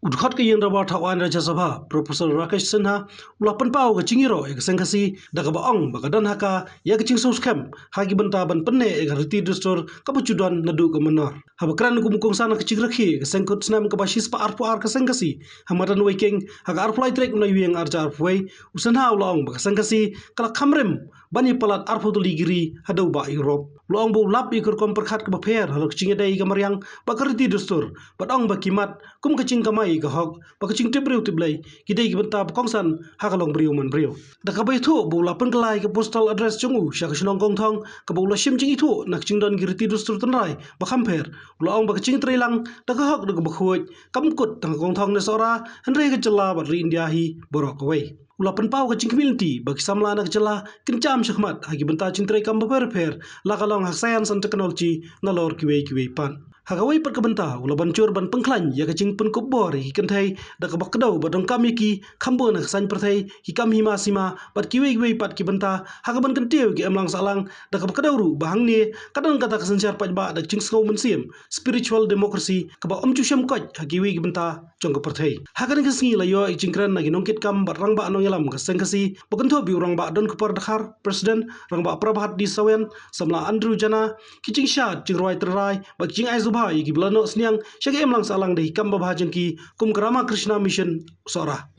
Udkhot ke yang rabar Thawan Raja Sabha Profesor Rakesh Sinha ulapan pau ke Ïaroh ke Seng Khasi daga baong bagadan haka ya ke jingskhem hagi benta ban penne ke riti dustur ke bujudan nadu ke menor habakran ku mukung sana ke Rakhi ke sengkut snam ke basis pa arpu ar ke Seng Khasi hamadan waking haka arpulai trek na yeng arja arpway usanha ulaong ke Seng Khasi kala kamrem bani palat arpu tu ligiri hadau ba Ïaroh luang bu lap ikur kom perkhat ke baper halok cingedai ke mariang bakariti dustur badong bakimat kum ke cing kamai ke hok bakacing tebriu tiblai kidai gibenta kongsan hakalong briu man briu dakabai thu bu lapan kelai ke postal address chungu syak shnong kong thong ke bu lashim ching itu nak cing don giriti dustur tanrai bakamper ulaong bakacing trilang dakahok dak bakhuj kamkut tang kong thong ne sora henre ke jela bar India hi borok away ulapan pau ke cing community bagi samla nak jela kincam syahmat hagi benta cintrai kam baper lakalong hak science and technology nalor kiwe pan Hagawai perkebenta ula bancur ban pengklan ya kacing pun kubor hi kentai da kabak kedau badong kami ki kambo na kesan pertai hi kam hima sima pat kiwe pat kibenta hagaban kentiu ki emlang salang da kabak kedau ru bahang ni kadang kata kesencar pat ba da cing sngau mensim spiritual democracy kaba omcu syam koj hagiwe kibenta jong ke pertai hagan kesengi layo i cingkran na ginongkit kam barang ba no yalam ke Seng Khasi bakento bi urang ba don kupar dakhar president rang ba prabhat di sawen samla Andrew Jana kicing syat cing roi terai bak cing ai bahai ki blano sniang syagi emlang salang dei kamba bahajan ki kum Rama Krishna mission sora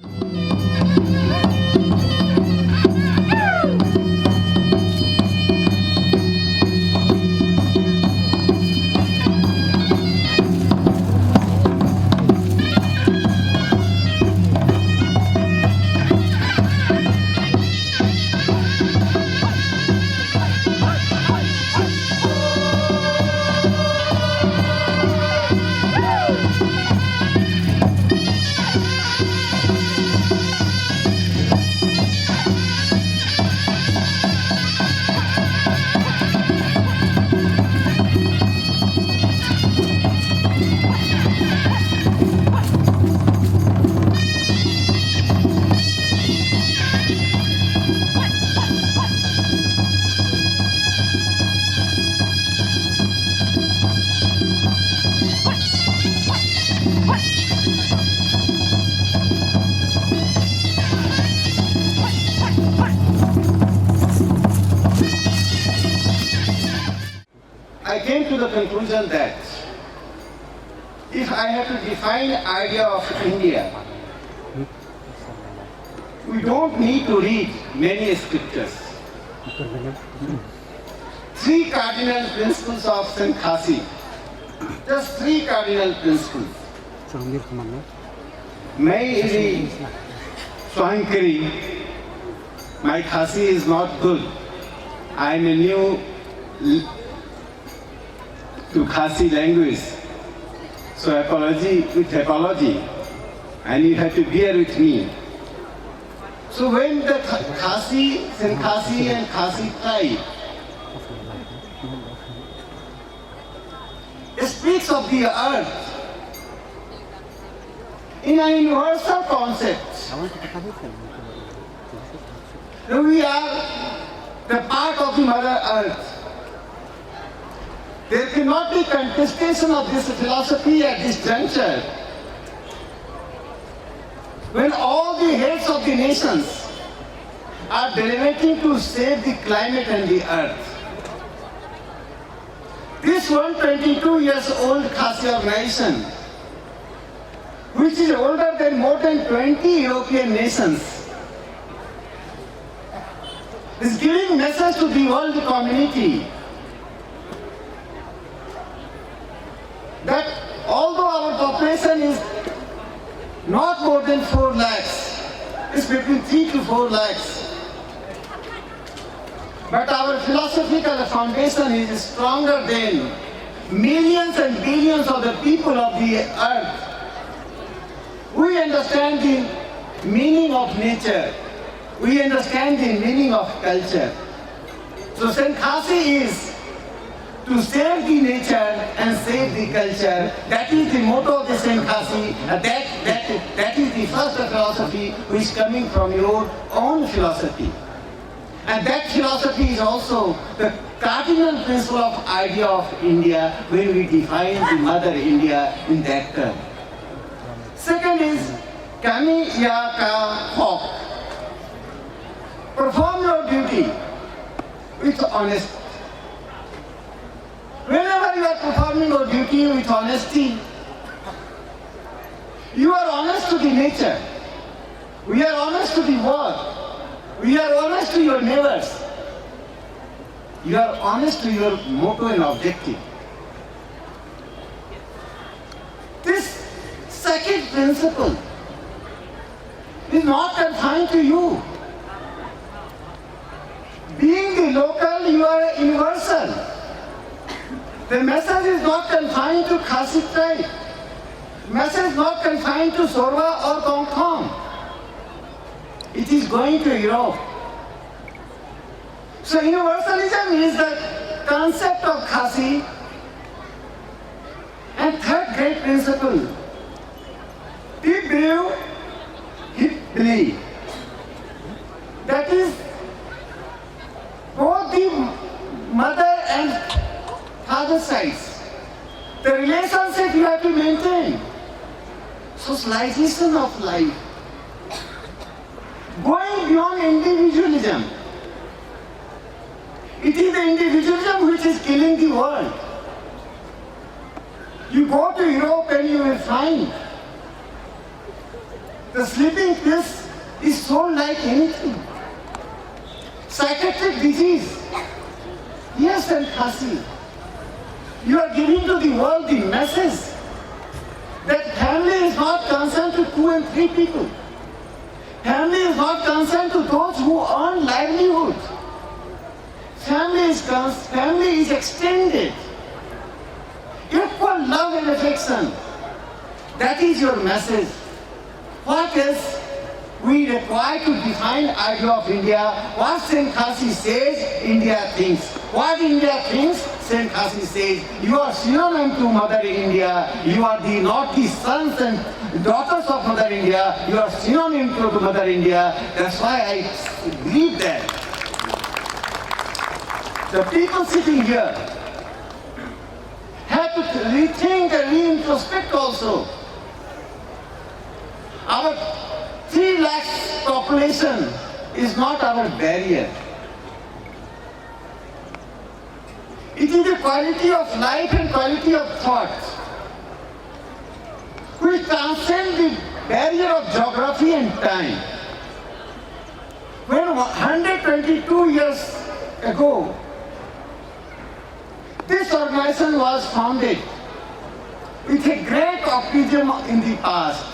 I came to the conclusion that if I have to define the idea of India, we don't need to read many scriptures. Three cardinal principles of Seng Khasi. Just three cardinal principles. May Swankari, my Khasi is not good. I am a new to Khasi language. So apology with apology. And you have to bear with me. So when the Khasi, Seng Khasi and Khasi tribe speaks of the earth in a universal concept, we are the part of the Mother Earth. There cannot be contestation of this philosophy at this juncture when all the heads of the nations are deliberating to save the climate and the earth. This 122 years old Khasi organization, which is older than more than 20 European nations, is giving message to the world community that although our population is not more than 4 lakhs, it's between 3 to 4 lakhs, but our philosophical foundation is stronger than millions and billions of the people of the earth. We understand the meaning of nature. We understand the meaning of culture. So Seng Khasi is to save the nature and save the culture. That is the motto of the Seng Khasi. That is the first philosophy which is coming from your own philosophy. And that philosophy is also the cardinal principle of idea of India when we define the Mother India in that term. Second Kami Yaka Hawk. Perform your duty with honesty. Whenever you are performing your duty with honesty, you are honest to the nature. We are honest to the world. We are honest to your neighbors. You are honest to your motto and objective. This second principle is not confined to you. Being the local, you are universal. The message is not confined to Khasi tribe. The message is not confined to Sorwa or Gongthong. It is going to Ïaroh. So universalism is the concept of Khasi. And third great principle, be brave, hit believe. That is both the mother and father sides. The relationship you have to maintain. Socialization of life. Going beyond individualism. It is the individualism which is killing the world. You go to Europe and you will find the sleeping pills is sold like anything. Psychiatric disease. Yes, and Khasi. You are giving to the world the message that family is not concerned to 2 and 3 people. Family is not concerned to those who earn livelihood. Family is extended. Equal love and affection. That is your message. What else we require to define idea of India? What Seng Khasi says, India thinks. What India thinks, Seng Khasi says. You are synonym to Mother India. You are not the sons and daughters of Mother India. You are synonym to Mother India. That's why I believe that. The people sitting here have to rethink and reintrospect also. Our 3 lakhs population is not our barrier. It is the quality of life and quality of thought which transcend the barrier of geography and time. When 122 years ago, this organization was founded with a great optimism in the past.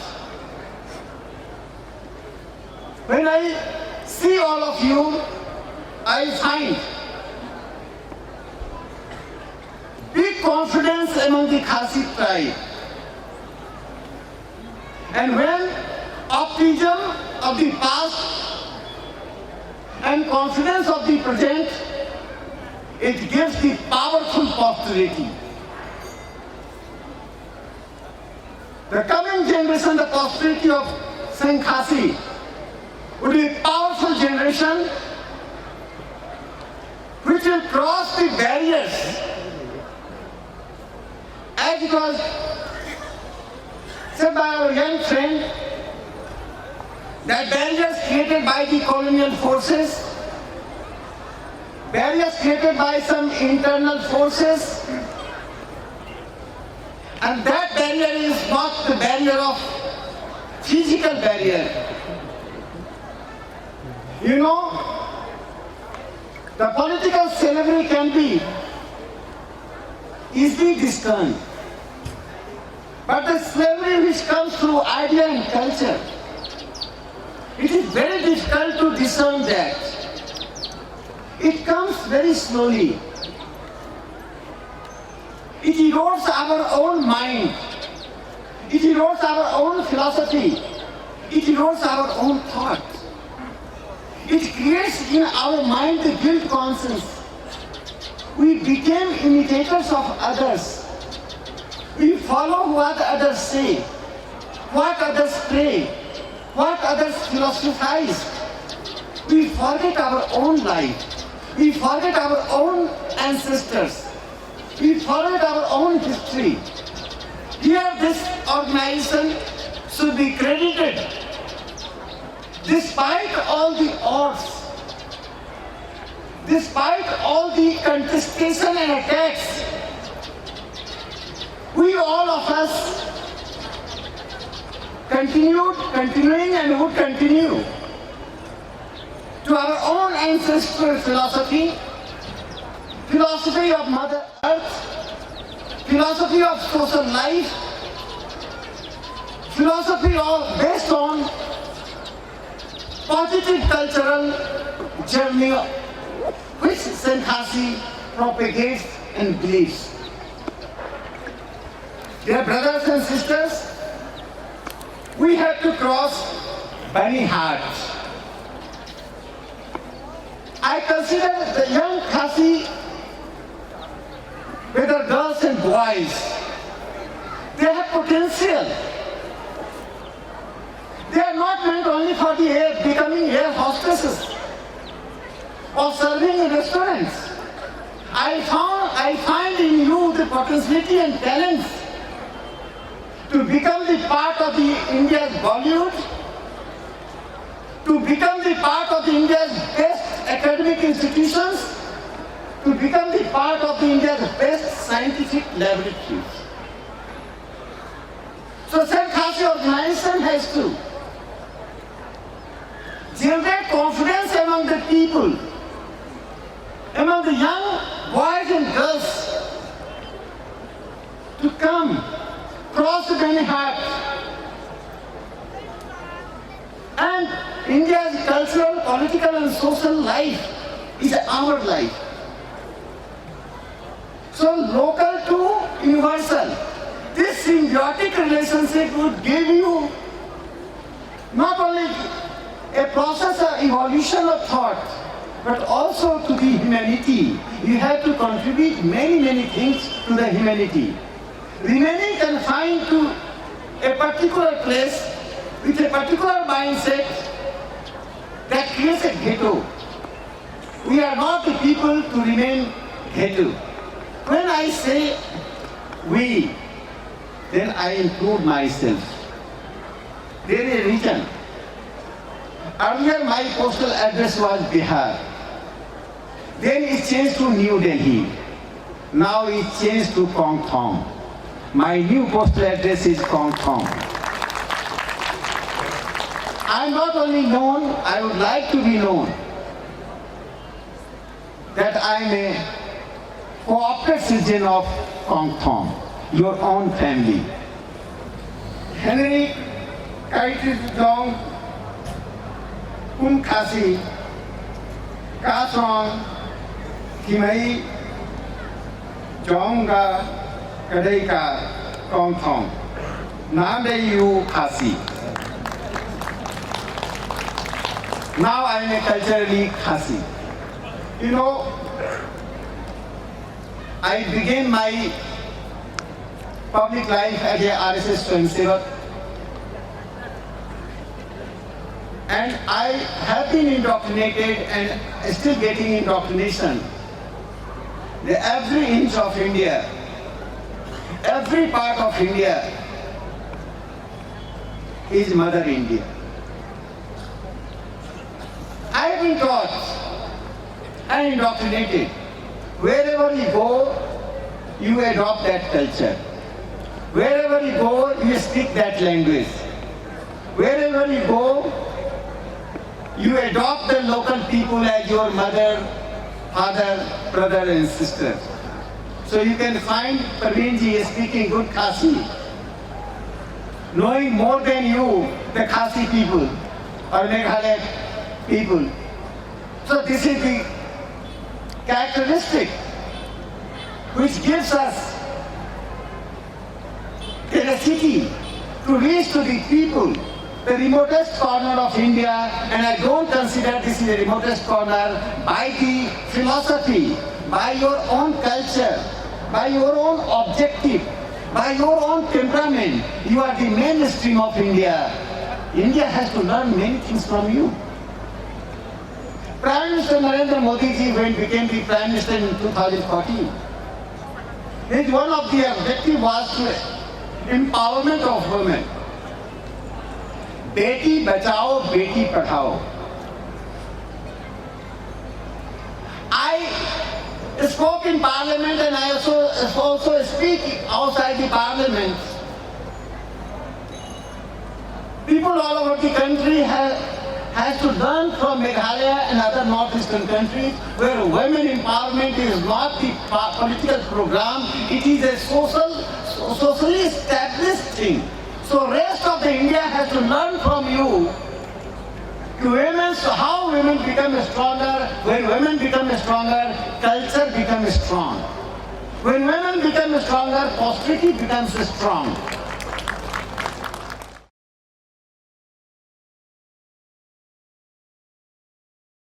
When I see all of you, I find big confidence among the Khasi tribe. And when optimism of the past and confidence of the present, it gives the powerful posterity. The coming generation, the posterity of Seng Khasi, would be a powerful generation which will cross the barriers. As it was said by our young friend, that barriers created by the colonial forces, barriers created by some internal forces, and that barrier is not the barrier of physical barrier. You know, the political slavery can be easily discerned, but the slavery which comes through idea and culture, it is very difficult to discern that. It comes very slowly. It erodes our own mind. It erodes our own philosophy. It erodes our own thought. It creates in our mind the guilt conscience. We became imitators of others. We follow what others say, what others pray, what others philosophize. We forget our own life. We forget our own ancestors. We forget our own history. Here this organization should be credited despite all the odds, despite all the contestation and attacks. We all of us continuing and would continue to our own ancestral philosophy, philosophy of Mother Earth, philosophy of social life, philosophy of based on positive cultural journey which Seng Khasi propagates and believes. Dear brothers and sisters, we have to cross many hearts. I consider the young Khasi, whether girls and boys, they have potential. They are not meant only for the becoming air hostesses or serving in restaurants. I find in you the potentiality and talents to become the part of the India's Bollywood, to become the part of the India's best academic institutions, to become the part of the India's best scientific laboratories. So Seng Khasi organization has to generate confidence among the people, among the young boys and girls, to come, cross the many hearts. And India's cultural, political and social life is our life. So local to universal, this symbiotic relationship would give you not only a process of evolution of thought, but also to the humanity. You have to contribute many things to the humanity. Remaining confined to a particular place with a particular mindset that creates a ghetto. We are not the people to remain ghetto. When I say we, then I include myself. There is a reason. Earlier my postal address was Bihar. Then it changed to New Delhi. Now it changed to Kongthong. My new postal address is Kongthong. I am not only known, I would like to be known that I am a co-opted citizen of Kongthong, your own family. Henry Kaitidong Khasi, Kasong, Kimai, Jonga, Kadeka, Kongthong, Nameyu Khasi. Now I am a culturally Khasi. You know, I began my public life as a RSS Swayamsevak, and I have been indoctrinated and still getting indoctrination. Every inch of India, every part of India is Mother India. I have been taught and indoctrinated. Wherever you go, you adopt that culture. Wherever you go, you speak that language. Wherever you go, you adopt the local people as your mother, father, brother and sister. So you can find Parveenji speaking good Khasi, knowing more than you the Khasi people or Meghalaya people. So this is the characteristic which gives us tenacity to reach to the people, the remotest corner of India, and I don't consider this is the remotest corner, by the philosophy, by your own culture, by your own objective, by your own temperament. You are the mainstream of India. India has to learn many things from you. Prime Minister Narendra Modi ji, when became the Prime Minister in 2014, one of the objectives was to empowerment of women. Beti bachao, beti padhao. I spoke in parliament and I also speak outside the parliament. People all over the country has to learn from Meghalaya and other northeastern countries where women empowerment is not the political program, it is a socially established thing. So rest of the India has to learn from you how women become stronger. When women become stronger, culture becomes strong. When women become stronger, posterity becomes strong.